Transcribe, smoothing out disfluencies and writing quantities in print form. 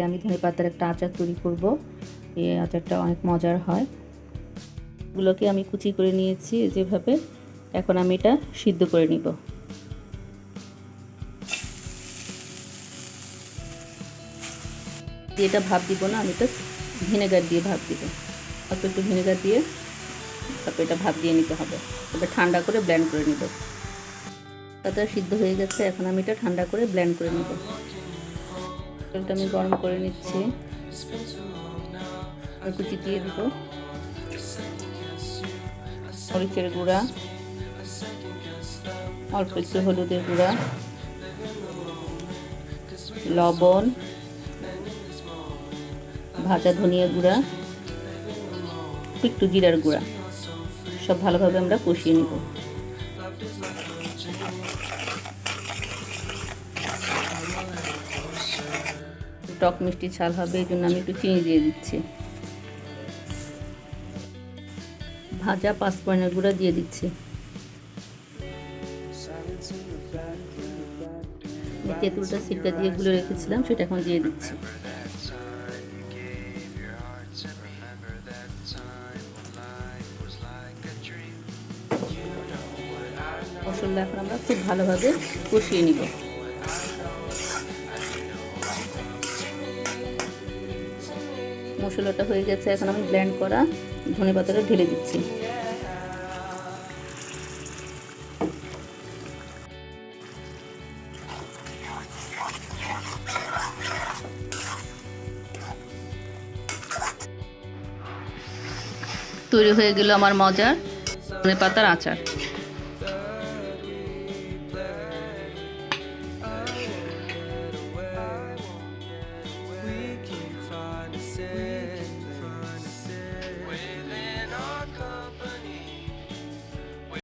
আজকে আমি ধনেপাতার একটা আচার তৈরি করব। এই আচারটা অনেক মজার হয়। এগুলোকে আমি কুচি করে নিয়েছি যেভাবে। এখন আমি এটা সিদ্ধ করে নিব। এটা ভাপ দিব না, আমি এটা ভিনেগার দিয়ে ভাপ দিব। অল্প একটু ভিনেগার দিয়ে তারপর এটা ভাপ দিয়ে নিতে হবে। তারপর ঠান্ডা করে ব্লেন্ড করে নিব। তাতে সিদ্ধ হয়ে গেছে, এখন আমি এটা ঠান্ডা করে ব্লেন্ড করে নিব। তেলটা আমি গরম করে নিচ্ছি। কুচি দিয়ে দিব মরিচের গুঁড়া, অল্প একটু হলুদের গুঁড়া, লবণ, ভাজা ধনিয়া গুঁড়া, একটু জিরার গুঁড়া, সব ভালোভাবে আমরা কষিয়ে নিব। টক মিষ্টি ঝাল হবে, এই জন্য আমি একটু চিনি দিয়ে দিচ্ছি। ভাজা পাঁচফোড়নের গুঁড়া দিয়ে দিচ্ছি। তেঁতুলটা সিটটা দিয়ে গুলে রেখেছিলাম, সেটা এখন দিয়ে দিচ্ছি। মশলা এখন আমরা খুব ভালোভাবে কষিয়ে নিব। মশলাটা হয়ে গেছে, এখন আমি ব্লেন্ড করা ধনেপাতাটা ঢেলে দিচ্ছি। তৈরি হয়ে গেল আমার মজার ধনেপাতার আচার।